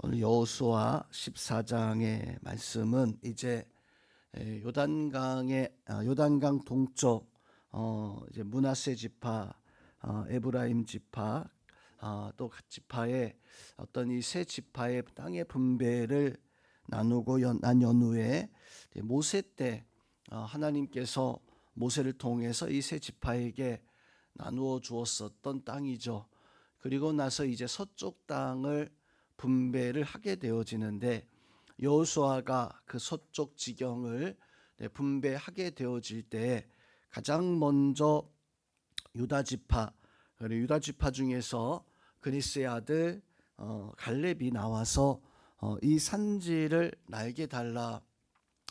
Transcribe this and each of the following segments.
오늘 여호수아 14장의 말씀은 이제 요단강 동쪽 이제 므낫세 지파, 에브라임 지파, 또 각 지파의 어떤 이 세 지파의 땅의 분배를 나누고 난 연후에 모세 때 하나님께서 모세를 통해서 이 세 지파에게 나누어 주었었던 땅이죠. 그리고 나서 이제 서쪽 땅을 분배를 하게 되어지는데 여호수아가 그 서쪽 지경을 분배하게 되어질 때 가장 먼저 유다 지파, 그리고 유다 지파 중에서 그니스의 아들 갈렙이 나와서 이 산지를 나에게 달라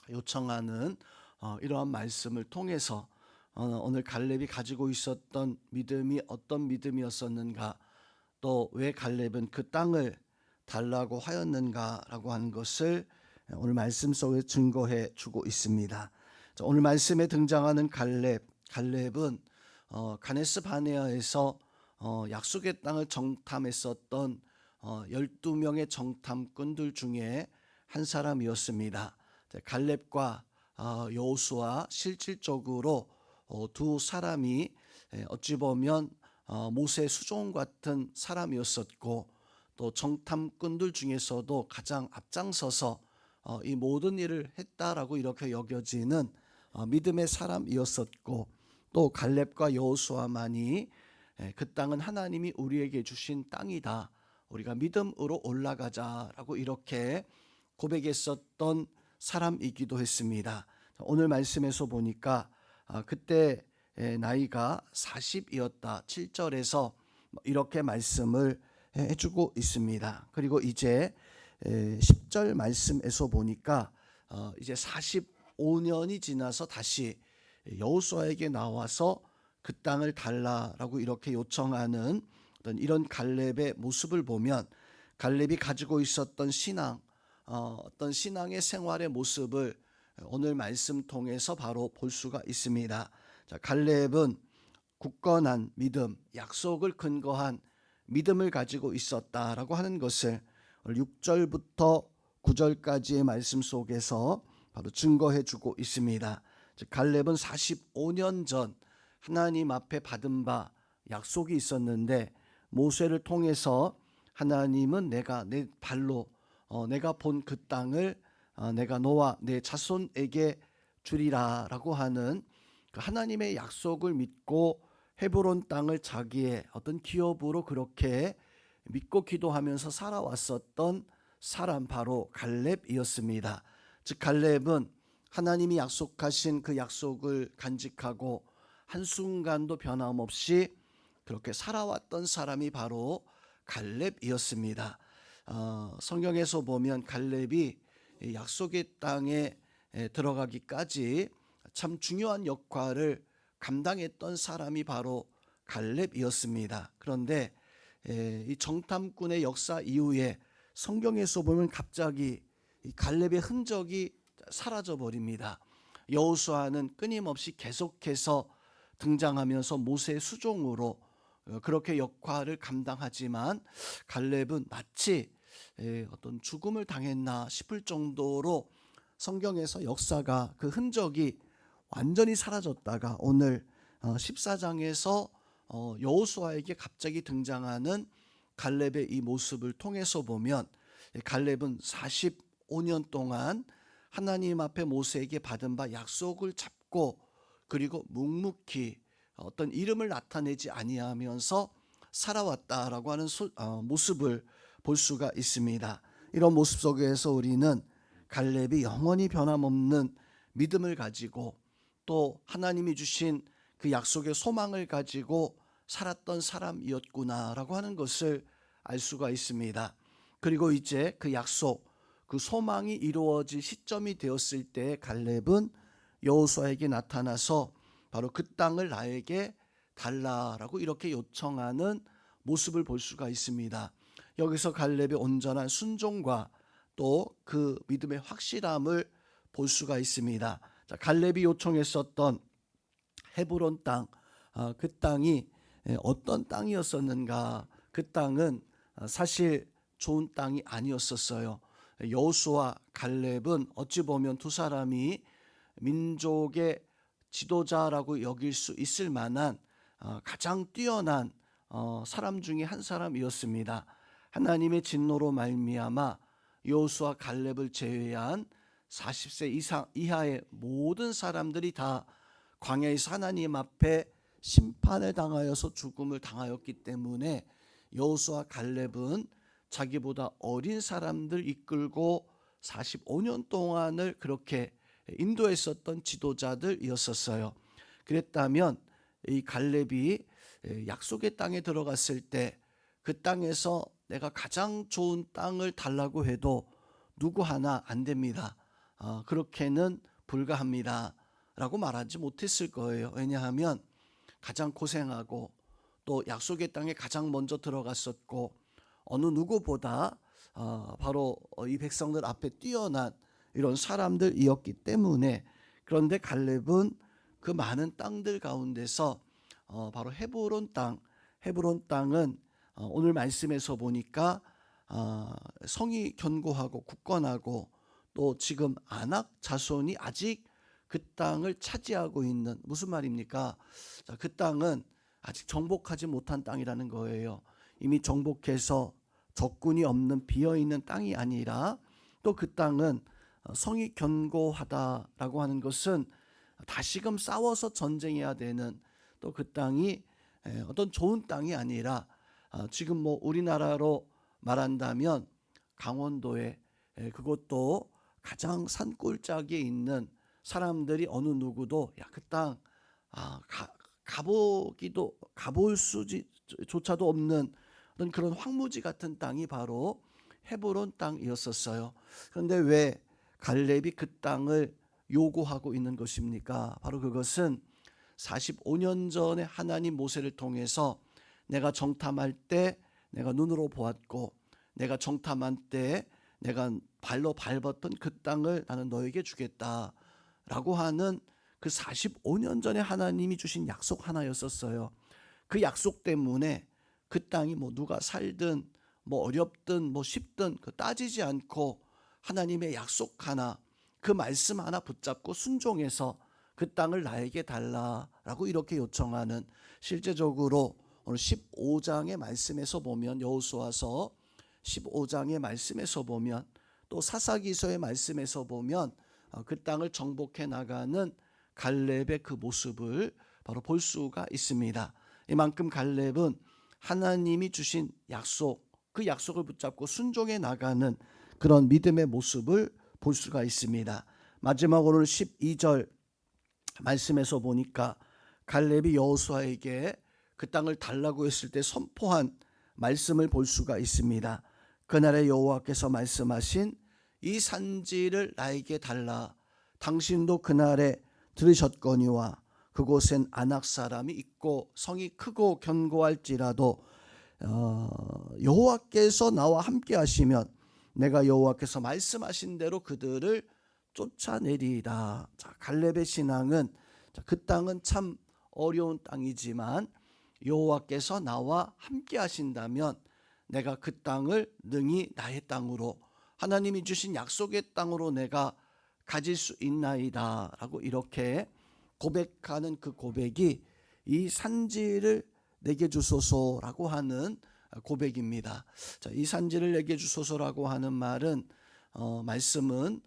요청하는 이러한 말씀을 통해서 오늘 갈렙이 가지고 있었던 믿음이 어떤 믿음이었었는가, 또 왜 갈렙은 그 땅을 달라고 하였는가라고 하는 것을 오늘 말씀 속에 증거해 주고 있습니다. 오늘 말씀에 등장하는 갈렙은 가네스 바네아에서 약속의 땅을 정탐했었던 12명의 정탐꾼들 중에 한 사람이었습니다. 갈렙과 여호수아 실질적으로 두 사람이 어찌 보면 모세의 수종 같은 사람이었었고, 또 정탐꾼들 중에서도 가장 앞장서서 이 모든 일을 했다라고 이렇게 여겨지는 믿음의 사람이었었고, 또 갈렙과 여호수아만이 그 땅은 하나님이 우리에게 주신 땅이다, 우리가 믿음으로 올라가자라고 이렇게 고백했었던 사람이기도 했습니다. 오늘 말씀에서 보니까 그때 나이가 40이었다 7절에서 이렇게 말씀을 해주고 있습니다. 그리고 이제 10절 말씀에서 보니까 이제 45년이 지나서 다시 여호수아에게 나와서 그 땅을 달라라고 이렇게 요청하는 이런 갈렙의 모습을 보면, 갈렙이 가지고 있었던 신앙, 어떤 신앙의 생활의 모습을 오늘 말씀 통해서 바로 볼 수가 있습니다. 자, 갈렙은 굳건한 믿음, 약속을 근거한 믿음을 가지고 있었다라고 하는 것을 6절부터 9절까지의 말씀 속에서 바로 증거해 주고 있습니다. 갈렙은 45년 전 하나님 앞에 받은 바 약속이 있었는데, 모세를 통해서 하나님은 내가 내 발로 내가 본 그 땅을 내가 너와 내 자손에게 주리라라고 하는 그 하나님의 약속을 믿고 헤브론 땅을 자기의 어떤 기업으로 그렇게 믿고 기도하면서 살아왔었던 사람, 바로 갈렙이었습니다. 즉 갈렙은 하나님이 약속하신 그 약속을 간직하고 한순간도 변함없이 그렇게 살아왔던 사람이 바로 갈렙이었습니다. 성경에서 보면 갈렙이 약속의 땅에 들어가기까지 참 중요한 역할을 감당했던 사람이 바로 갈렙이었습니다. 그런데 이 정탐꾼의 역사 이후에 성경에서 보면 갑자기 이 갈렙의 흔적이 사라져 버립니다. 여호수아는 끊임없이 계속해서 등장하면서 모세의 수종으로 그렇게 역할을 감당하지만, 갈렙은 마치 어떤 죽음을 당했나 싶을 정도로 성경에서 역사가, 그 흔적이 완전히 사라졌다가 오늘 14장에서 여호수아에게 갑자기 등장하는 갈렙의 이 모습을 통해서 보면, 갈렙은 45년 동안 하나님 앞에 모세에게 받은 바 약속을 잡고, 그리고 묵묵히 어떤 이름을 나타내지 아니하면서 살아왔다라고 하는 모습을 볼 수가 있습니다. 이런 모습 속에서 우리는 갈렙이 영원히 변함없는 믿음을 가지고, 또 하나님이 주신 그 약속의 소망을 가지고 살았던 사람이었구나라고 하는 것을 알 수가 있습니다. 그리고 이제 그 약속, 그 소망이 이루어질 시점이 되었을 때 갈렙은 여호수아에게 나타나서 바로 그 땅을 나에게 달라라고 이렇게 요청하는 모습을 볼 수가 있습니다. 여기서 갈렙의 온전한 순종과 또 그 믿음의 확실함을 볼 수가 있습니다. 자, 갈렙이 요청했었던 헤브론 땅, 그 땅이 어떤 땅이었었는가? 그 땅은 사실 좋은 땅이 아니었었어요. 여호수아 갈렙은 어찌 보면 두 사람이 민족의 지도자라고 여길 수 있을 만한 가장 뛰어난 사람 중에 한 사람이었습니다. 하나님의 진노로 말미암아 여호수아 갈렙을 제외한 40세 이하의 모든 사람들이 다 광야에서 하나님 앞에 심판을 당하여서 죽음을 당하였기 때문에 여호수아 갈렙은 자기보다 어린 사람들 이끌고 45년 동안을 그렇게 인도했었던 지도자들이었었어요. 그랬다면 이 갈렙이 약속의 땅에 들어갔을 때 그 땅에서 내가 가장 좋은 땅을 달라고 해도 누구 하나 안 됩니다. 그렇게는 불가합니다 라고 말하지 못했을 거예요. 왜냐하면 가장 고생하고 또 약속의 땅에 가장 먼저 들어갔었고 어느 누구보다 바로 이 백성들 앞에 뛰어난 이런 사람들이었기 때문에. 그런데 갈렙은 그 많은 땅들 가운데서 바로 헤브론 땅은 오늘 말씀에서 보니까 성이 견고하고 굳건하고 또 지금 아낙 자손이 아직 그 땅을 차지하고 있는, 무슨 말입니까? 자, 그 땅은 아직 정복하지 못한 땅이라는 거예요. 이미 정복해서 적군이 없는 비어있는 땅이 아니라, 또 그 땅은 성이 견고하다라고 하는 것은 다시금 싸워서 전쟁해야 되는, 또 그 땅이 어떤 좋은 땅이 아니라 지금 뭐 우리나라로 말한다면 강원도에, 그것도 가장 산골짜기에 있는 사람들이 어느 누구도 야, 그 땅 가볼 수조차도 없는 어떤 그런 황무지 같은 땅이 바로 헤브론 땅이었었어요. 그런데 왜 갈렙이 그 땅을 요구하고 있는 것입니까? 바로 그것은 45년 전에 하나님 모세를 통해서 내가 정탐할 때 내가 눈으로 보았고, 내가 정탐할 때 내가 발로 밟았던 그 땅을 나는 너에게 주겠다라고 하는 그 45년 전에 하나님이 주신 약속 하나였었어요. 그 약속 때문에 그 땅이 뭐 누가 살든 뭐 어렵든 뭐 쉽든 그 따지지 않고 하나님의 약속 하나, 그 말씀 하나 붙잡고 순종해서 그 땅을 나에게 달라라고 이렇게 요청하는, 실제적으로 오늘 15장의 말씀에서 보면, 여호수아서 15장의 말씀에서 보면, 또 사사기서의 말씀에서 보면 그 땅을 정복해 나가는 갈렙의 그 모습을 바로 볼 수가 있습니다. 이만큼 갈렙은 하나님이 주신 약속, 그 약속을 붙잡고 순종해 나가는 그런 믿음의 모습을 볼 수가 있습니다. 마지막으로 12절 말씀에서 보니까 갈렙이 여호수아에게 그 땅을 달라고 했을 때 선포한 말씀을 볼 수가 있습니다. 그날에 여호와께서 말씀하신 이 산지를 나에게 달라. 당신도 그날에 들으셨거니와 그곳엔 아낙 사람이 있고 성이 크고 견고할지라도 여호와께서 나와 함께 하시면 내가 여호와께서 말씀하신 대로 그들을 쫓아내리이다. 자, 갈렙의 신앙은, 그 땅은 참 어려운 땅이지만 여호와께서 나와 함께 하신다면 내가 그 땅을 능히 나의 땅으로, 하나님이 주신 약속의 땅으로 내가 가질 수 있나이다 라고 이렇게 고백하는 그 고백이 이 산지를 내게 주소서라고 하는 고백입니다. 자, 이 산지를 내게 주소서라고 하는 말씀은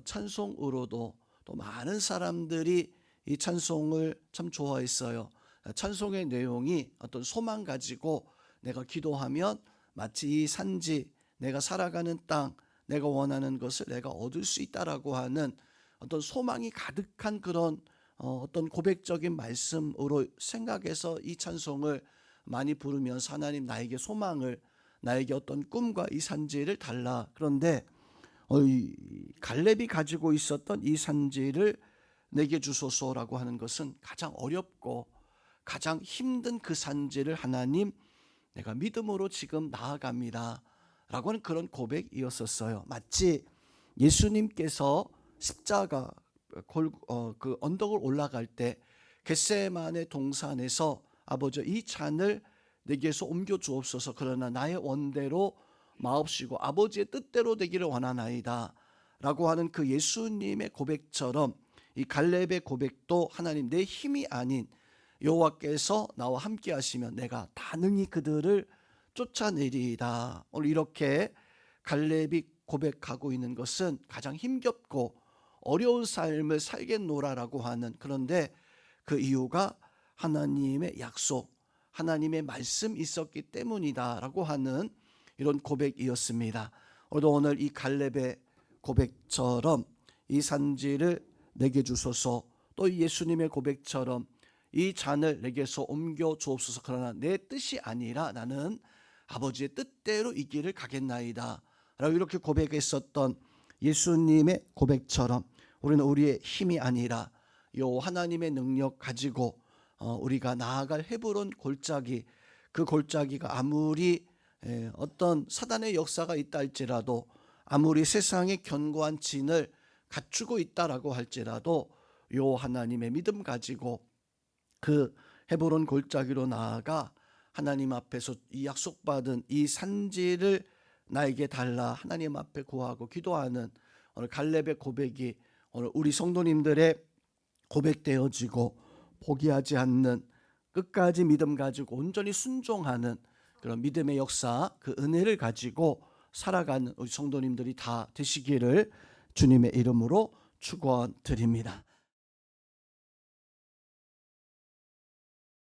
찬송으로도 또 많은 사람들이 이 찬송을 참 좋아했어요. 찬송의 내용이 어떤 소망 가지고 내가 기도하면 마치 이 산지, 내가 살아가는 땅, 내가 원하는 것을 내가 얻을 수 있다라고 하는 어떤 소망이 가득한 그런 어떤 고백적인 말씀으로 생각해서 이 찬송을 많이 부르면서 하나님 나에게 소망을, 나에게 어떤 꿈과 이 산지를 달라. 그런데 갈렙이 가지고 있었던 이 산지를 내게 주소서라고 하는 것은 가장 어렵고 가장 힘든 그 산지를 하나님 내가 믿음으로 지금 나아갑니다 라고 하는 그런 고백이었었어요. 마치 예수님께서 십자가 그 언덕을 올라갈 때 겟세마네 동산에서 아버지 이 잔을 내게서 옮겨 주옵소서, 그러나 나의 원대로 마옵시고 아버지의 뜻대로 되기를 원하나이다 라고 하는 그 예수님의 고백처럼 이 갈렙의 고백도 하나님 내 힘이 아닌 여호와께서 나와 함께 하시면 내가 다 능히 그들을 쫓아내리이다. 오늘 이렇게 갈렙이 고백하고 있는 것은 가장 힘겹고 어려운 삶을 살겠노라라고 하는, 그런데 그 이유가 하나님의 약속, 하나님의 말씀 있었기 때문이다라고 하는 이런 고백이었습니다. 오늘 이 갈렙의 고백처럼 이 산지를 내게 주소서, 또 예수님의 고백처럼 이 잔을 내게서 옮겨 주옵소서. 그러나 내 뜻이 아니라 나는 아버지의 뜻대로 이 길을 가겠나이다 라고 이렇게 고백했었던 예수님의 고백처럼 우리는 우리의 힘이 아니라 요 하나님의 능력 가지고 우리가 나아갈 헤브론 골짜기, 그 골짜기가 아무리 어떤 사단의 역사가 있다 할지라도, 아무리 세상의 견고한 진을 갖추고 있다라고 할지라도 요 하나님의 믿음 가지고 그 헤브론 골짜기로 나아가 하나님 앞에서 이 약속받은 이 산지를 나에게 달라 하나님 앞에 구하고 기도하는 오늘 갈렙의 고백이 오늘 우리 성도님들의 고백되어지고 포기하지 않는, 끝까지 믿음 가지고 온전히 순종하는 그런 믿음의 역사, 그 은혜를 가지고 살아가는 우리 성도님들이 다 되시기를 주님의 이름으로 축원드립니다.